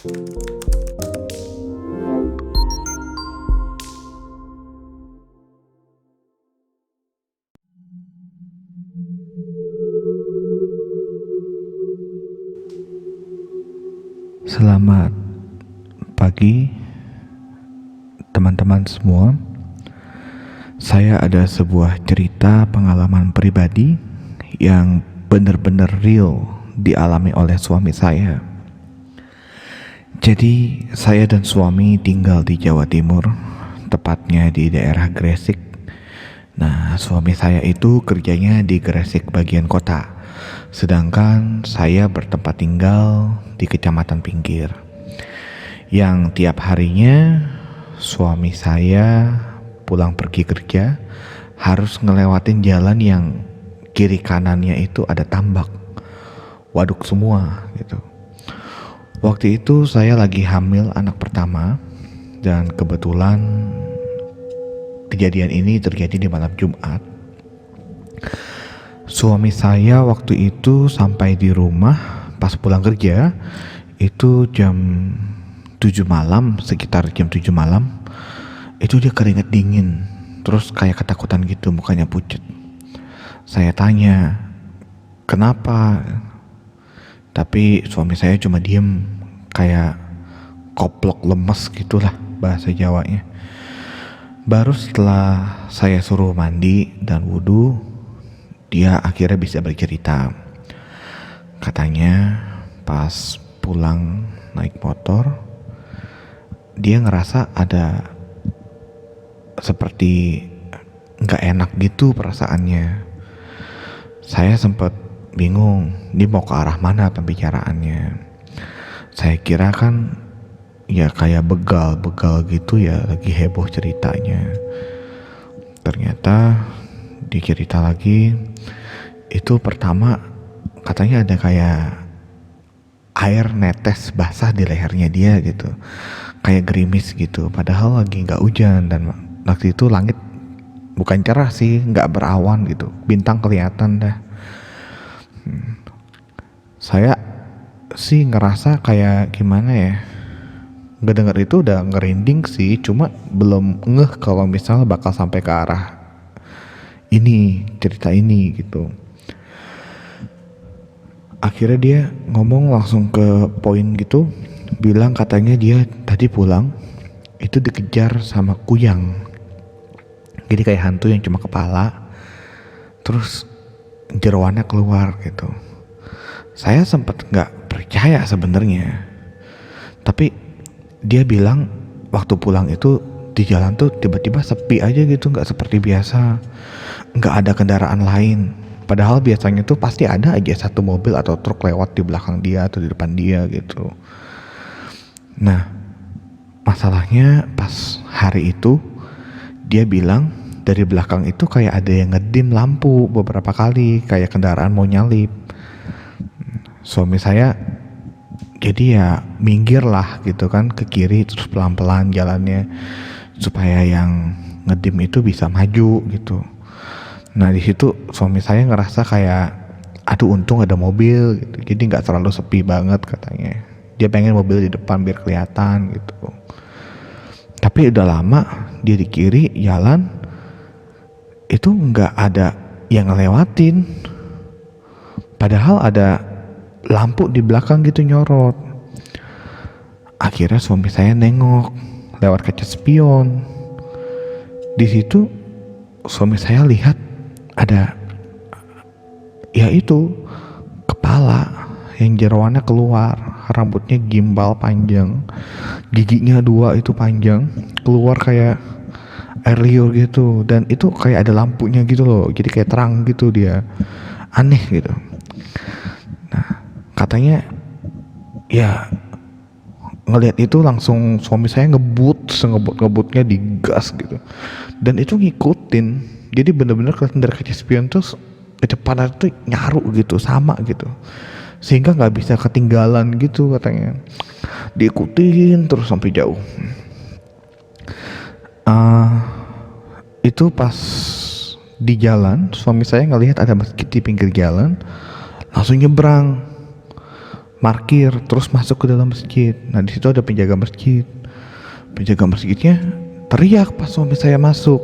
Selamat pagi teman-teman semua. Saya ada sebuah cerita pengalaman pribadi yang benar-benar real dialami oleh suami saya. Jadi saya dan suami tinggal di Jawa Timur, tepatnya di daerah Gresik. Nah, suami saya itu kerjanya di Gresik bagian kota, sedangkan saya bertempat tinggal di kecamatan pinggir. Yang tiap harinya suami saya pulang pergi kerja harus ngelewatin jalan yang kiri kanannya itu ada tambak, waduk semua gitu. Waktu itu saya lagi hamil anak pertama, dan kebetulan kejadian ini terjadi di malam Jumat. Suami saya waktu itu sampai di rumah pas pulang kerja itu jam 7 malam, sekitar jam 7 malam. Itu dia keringet dingin, terus kayak ketakutan gitu, mukanya pucat. Saya tanya, kenapa? Tapi suami saya cuma diem, kayak koplok lemes gitulah bahasa Jawanya. Baru setelah saya suruh mandi dan wudhu, dia akhirnya bisa bercerita. Katanya pas pulang naik motor, dia ngerasa ada seperti gak enak gitu perasaannya. Saya sempat bingung, ini mau ke arah mana pembicaraannya. Saya kira kan ya kayak begal gitu ya, lagi heboh ceritanya. Ternyata dicerita lagi, itu pertama katanya ada kayak air netes basah di lehernya dia gitu, kayak gerimis gitu, padahal lagi nggak hujan, dan waktu itu langit bukan cerah sih, nggak berawan gitu, bintang kelihatan dah. Saya sih ngerasa kayak gimana ya, nggak denger itu udah ngerinding sih, cuma belum ngeh kalau misalnya bakal sampai ke arah ini, cerita ini gitu. Akhirnya dia ngomong langsung ke poin gitu, bilang katanya dia tadi pulang itu dikejar sama kuyang. Jadi kayak hantu yang cuma kepala, terus jeroannya keluar gitu. Saya sempat nggak percaya sebenarnya, tapi dia bilang waktu pulang itu di jalan tuh tiba-tiba sepi aja gitu, nggak seperti biasa, nggak ada kendaraan lain. Padahal biasanya tuh pasti ada aja satu mobil atau truk lewat di belakang dia atau di depan dia gitu. Nah, masalahnya pas hari itu dia bilang dari belakang itu kayak ada yang ngedim lampu beberapa kali, kayak kendaraan mau nyalip. Suami saya jadi ya minggir lah gitu kan ke kiri, terus pelan-pelan jalannya supaya yang ngedim itu bisa maju gitu. Nah di situ suami saya ngerasa kayak aduh untung ada mobil gitu, jadi nggak terlalu sepi banget katanya. Dia pengen mobil di depan biar kelihatan gitu. Tapi udah lama dia di kiri jalan itu nggak ada yang ngelewatin, padahal ada lampu di belakang gitu nyorot. Akhirnya suami saya nengok lewat kaca spion. Di situ suami saya lihat ada ya itu kepala yang jeroannya keluar, rambutnya gimbal panjang, giginya 2 itu panjang, keluar kayak air liur gitu, dan itu kayak ada lampunya gitu loh, jadi kayak terang gitu dia, aneh gitu. Nah katanya ya ngelihat itu langsung suami saya ngebutnya digas gitu, dan itu ngikutin. Jadi bener-bener kelihatan dari kaca spion tuh kecepatan tuh nyaru gitu, sama gitu, sehingga nggak bisa ketinggalan gitu katanya. Diikutin terus sampai jauh. Itu pas di jalan suami saya ngelihat ada masjid di pinggir jalan, langsung nyebrang. parkir terus masuk ke dalam masjid. Nah di situ ada penjaga masjid. Penjaga masjidnya teriak pas suami saya masuk.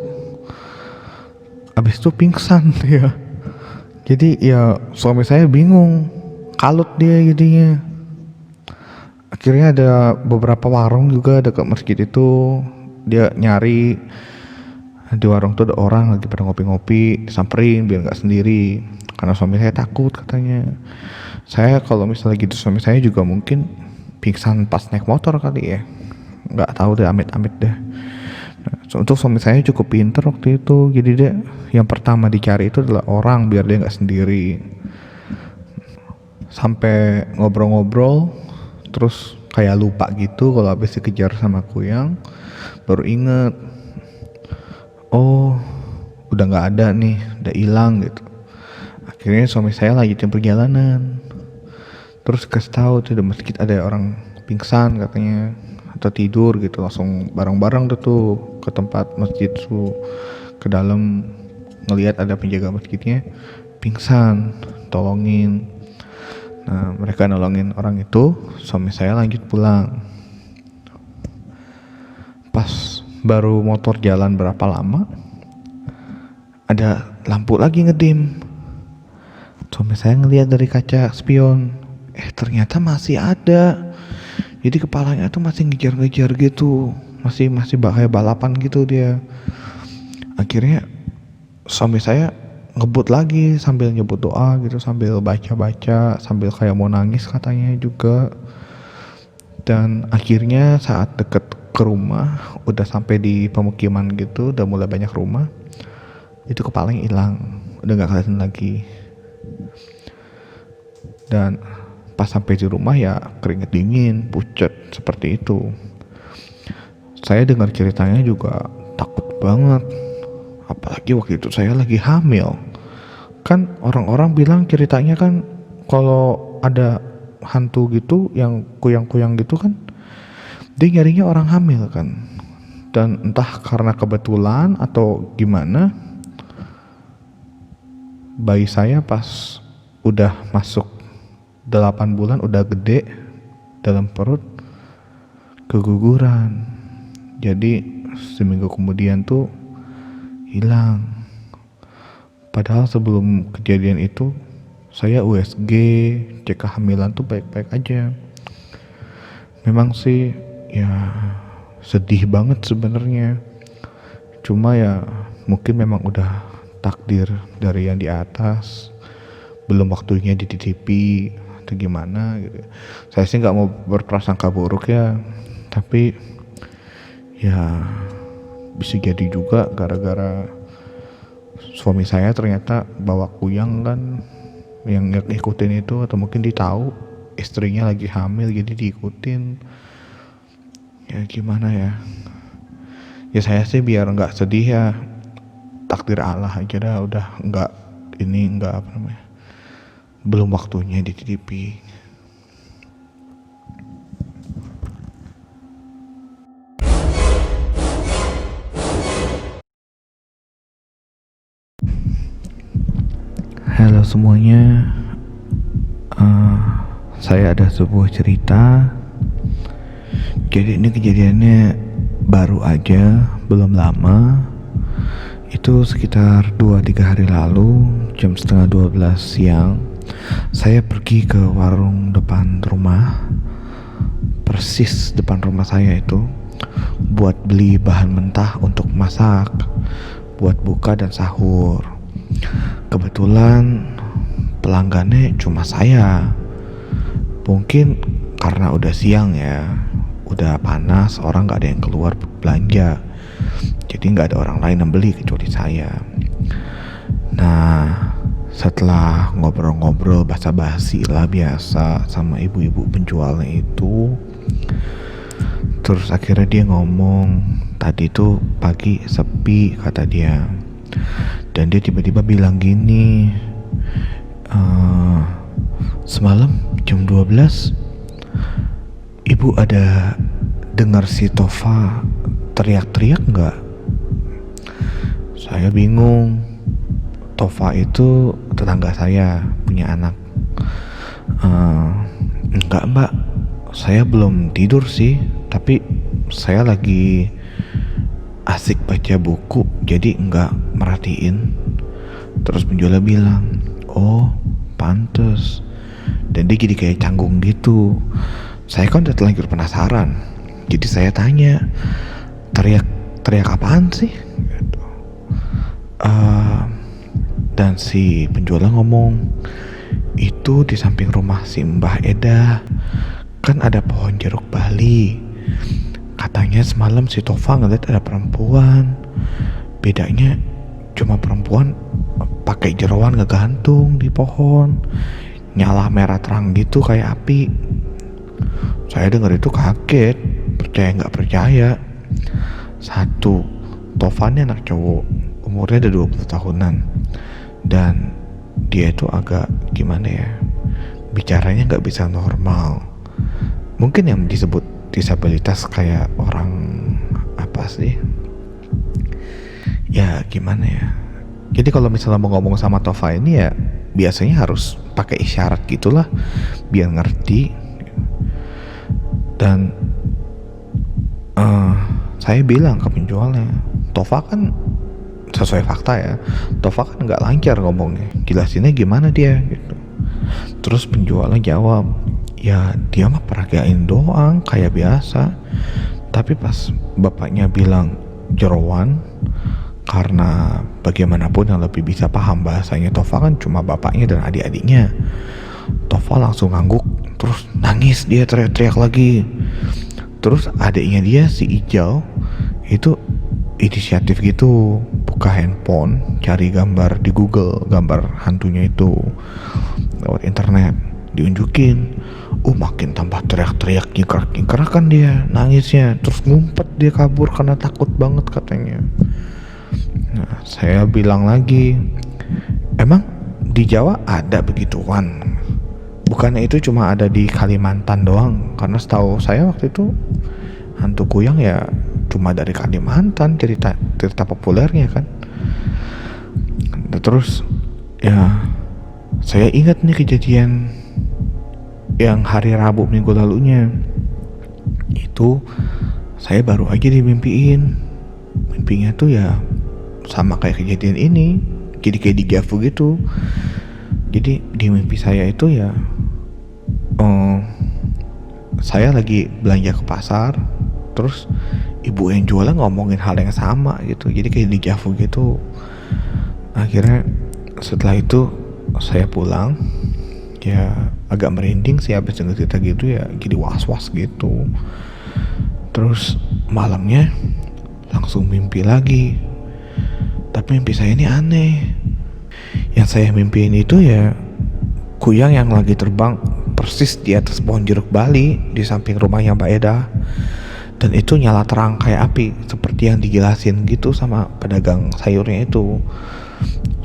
Habis itu pingsan dia. Jadi ya suami saya bingung, kalut dia jadinya. Akhirnya ada beberapa warung juga dekat masjid itu. Dia nyari di warung tuh ada orang lagi pada ngopi-ngopi, disamperin biar nggak sendiri. Karena suami saya takut katanya. Saya kalau misalnya gitu suami saya juga mungkin pingsan pas naik motor kali ya. Nggak tahu deh, amit-amit deh. Nah, untuk suami saya cukup pinter waktu itu. Jadi dia yang pertama dicari itu adalah orang biar dia nggak sendiri. Sampai ngobrol-ngobrol, terus kayak lupa gitu kalau habis dikejar sama kuyang, baru inget, oh udah nggak ada nih, udah hilang gitu. Akhirnya suami saya lanjutin perjalanan, terus kasih tahu tuh di masjid ada orang pingsan katanya atau tidur gitu, langsung bareng-bareng tuh ke tempat masjid tuh, ke dalam, ngelihat ada penjaga masjidnya pingsan, tolongin. Nah mereka nolongin orang itu, suami saya lanjut pulang. Pas baru motor jalan berapa lama, ada lampu lagi ngedim. Suami saya ngelihat dari kaca spion, ternyata masih ada. Jadi kepalanya tuh masih ngejar-ngejar gitu, masih kayak balapan gitu dia. Akhirnya suami saya ngebut lagi sambil nyebut doa gitu, sambil baca-baca, sambil kayak mau nangis katanya juga. Dan akhirnya saat deket ke rumah, udah sampai di pemukiman gitu, udah mulai banyak rumah, itu kepalanya hilang, udah gak kelihatan lagi. Dan pas sampai di rumah ya keringet dingin, pucet seperti itu. Saya dengar ceritanya juga takut banget, apalagi waktu itu saya lagi hamil. Kan orang-orang bilang ceritanya kan kalau ada hantu gitu yang kuyang-kuyang gitu kan, dia nyarinya orang hamil kan. Dan entah karena kebetulan atau gimana, bayi saya pas udah masuk 8 bulan, udah gede dalam perut, keguguran. Jadi seminggu kemudian tuh hilang. Padahal sebelum kejadian itu saya USG, cek kehamilan tuh baik-baik aja. Memang sih ya sedih banget sebenarnya. Cuma ya mungkin memang udah takdir dari yang di atas, belum waktunya dititipi atau gimana gitu. Saya sih nggak mau berprasangka buruk ya, tapi ya bisa jadi juga gara-gara suami saya ternyata bawa kuyang kan, yang ngikutin itu, atau mungkin dia tahu istrinya lagi hamil jadi diikutin. Ya gimana ya, ya saya sih biar nggak sedih ya, takdir Allah aja dah, udah nggak ini, nggak apa namanya, belum waktunya dititipi. Halo semuanya, saya ada sebuah cerita. Jadi ini kejadiannya baru aja, belum lama. Itu sekitar 2-3 hari lalu, jam setengah 12 siang. Saya pergi ke warung depan rumah, persis depan rumah saya itu, buat beli bahan mentah untuk masak, buat buka dan sahur. Kebetulan pelanggannya cuma saya. Mungkin karena udah siang ya, udah panas, orang gak ada yang keluar belanja, jadi gak ada orang lain yang beli kecuali saya. Nah setelah ngobrol-ngobrol basa-basi lah biasa sama ibu-ibu penjualnya itu, terus akhirnya dia ngomong, tadi tuh pagi sepi kata dia. Dan dia tiba-tiba bilang gini, semalam jam 12 ibu ada dengar si Tova teriak-teriak nggak? Saya bingung. Tova itu tetangga saya, punya anak. Enggak mbak, saya belum tidur sih, tapi saya lagi asik baca buku, jadi enggak merhatiin. Terus penjualnya bilang, oh pantes. Dan dia jadi kayak canggung gitu. Saya kan udah terlanjur penasaran, jadi saya tanya, teriak apaan sih? Gitu. "Eh," dan si penjualnya ngomong, itu di samping rumah si Mbah Eda kan ada pohon jeruk Bali. Katanya semalam si Tova ngeliat ada perempuan. Bedanya cuma perempuan pakai jeroan ngegantung di pohon, nyala merah terang gitu kayak api. Saya denger itu kaget, percaya nggak percaya. Satu, Tovan anak cowok, umurnya ada 20 tahunan, dan dia itu agak gimana ya, bicaranya nggak bisa normal. Mungkin yang disebut disabilitas kayak orang apa sih? Ya gimana ya? Jadi kalau misalnya mau ngomong sama Tova ini ya biasanya harus pakai isyarat gitulah biar ngerti. Dan saya bilang ke penjualnya, Tova kan sesuai fakta ya, Tova kan nggak lancar ngomongnya, jelasinnya gimana dia gitu. Terus penjualnya jawab, ya dia mah peragain doang kayak biasa. Tapi pas bapaknya bilang jeroan, karena bagaimanapun yang lebih bisa paham bahasanya Tova kan cuma bapaknya dan adik-adiknya. Tova langsung ngangguk, terus nangis, dia teriak-teriak lagi. Terus adiknya dia si Ijal itu inisiatif gitu, buka handphone, cari gambar di Google, gambar hantunya itu lewat internet, diunjukin. Makin tambah teriak-teriak, nyikrak kan dia nangisnya, terus ngumpet dia kabur karena takut banget katanya. Nah, saya bilang lagi, emang di Jawa ada begituan? Bukannya itu cuma ada di Kalimantan doang? Karena setahu saya waktu itu hantu kuyang ya cuma dari Kalimantan, cerita populernya kan. Terus ya saya ingat nih kejadian yang hari Rabu minggu lalunya. Itu saya baru aja dimimpiin. Mimpinya tuh ya sama kayak kejadian ini, jadi kayak digavu gitu. Jadi di mimpi saya itu ya saya lagi belanja ke pasar, terus ibu yang jualan ngomongin hal yang sama gitu, jadi kayak digavu gitu. Akhirnya setelah itu saya pulang, ya agak merinding sih habis denger cerita gitu, ya jadi was-was gitu. Terus malamnya langsung mimpi lagi, tapi mimpi saya ini aneh. Yang saya mimpiin itu ya kuyang yang lagi terbang persis di atas pohon jeruk Bali di samping rumahnya Mbak Eda, dan itu nyala terang kayak api seperti yang dijelasin gitu sama pedagang sayurnya itu.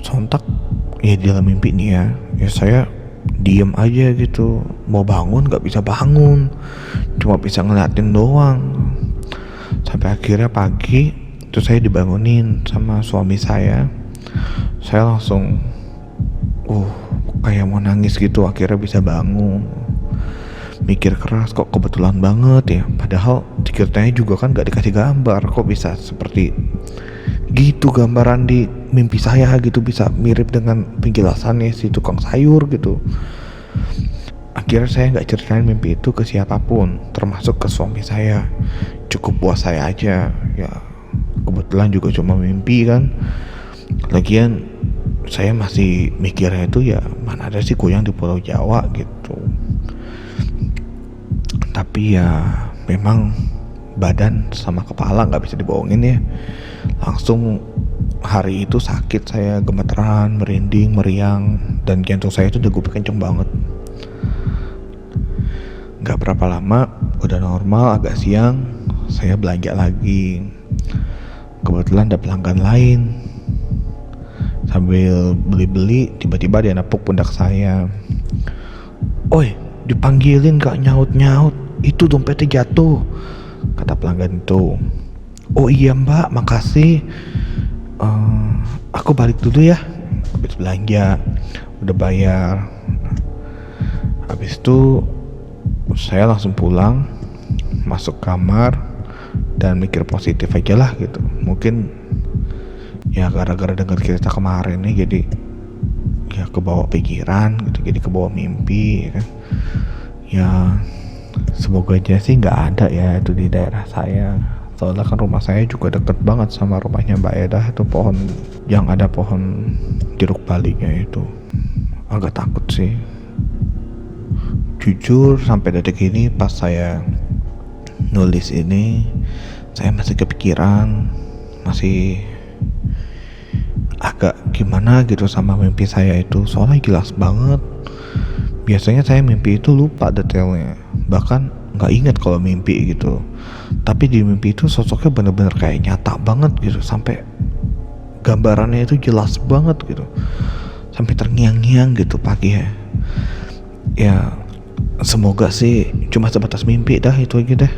Sontak ya di dalam mimpi nih ya saya diem aja gitu, mau bangun gak bisa bangun, cuma bisa ngeliatin doang. Sampai akhirnya pagi itu saya dibangunin sama suami saya langsung kayak mau nangis gitu. Akhirnya bisa bangun, mikir keras, kok kebetulan banget ya, padahal ceritanya juga kan gak dikasih gambar, kok bisa seperti gitu gambaran di mimpi saya gitu, bisa mirip dengan penjelasannya si tukang sayur gitu. Akhirnya saya gak ceritain mimpi itu ke siapapun, termasuk ke suami saya, cukup buat saya aja ya, kebetulan juga cuma mimpi kan. Lagian saya masih mikirnya itu ya mana ada sih kuyang di Pulau Jawa gitu. Tapi ya memang badan sama kepala nggak bisa dibohongin ya. Langsung hari itu sakit, saya gemeteran, merinding, meriang, dan jantung saya itu degup kenceng banget. Gak berapa lama udah normal, agak siang saya belanja lagi. Kebetulan ada pelanggan lain. Sambil beli-beli tiba-tiba dia nepuk pundak saya. "Oi, dipanggilin gak nyaut-nyaut, itu dompetnya jatuh," kata pelanggan itu. "Oh iya mbak, makasih, aku balik dulu ya." Habis belanja udah bayar, habis itu saya langsung pulang, masuk kamar, dan mikir positif aja lah gitu. Mungkin ya gara-gara dengar cerita kemarin nih, jadi ya kebawa pikiran gitu, jadi kebawa mimpi ya kan. Ya semoga aja sih nggak ada ya itu di daerah saya. Soalnya kan rumah saya juga deket banget sama rumahnya Mbak Eda, itu pohon yang ada pohon jeruk baliknya itu. Agak takut sih. Jujur sampai detik ini pas saya nulis ini, saya masih kepikiran, masih agak gimana gitu sama mimpi saya itu. Soalnya jelas banget. Biasanya saya mimpi itu lupa detailnya, bahkan nggak inget kalau mimpi gitu. Tapi di mimpi itu sosoknya bener-bener kayak nyata banget gitu, sampai gambarannya itu jelas banget gitu, sampai terngiang-ngiang gitu pagi ya. Ya semoga sih cuma sebatas mimpi dah, itu aja deh.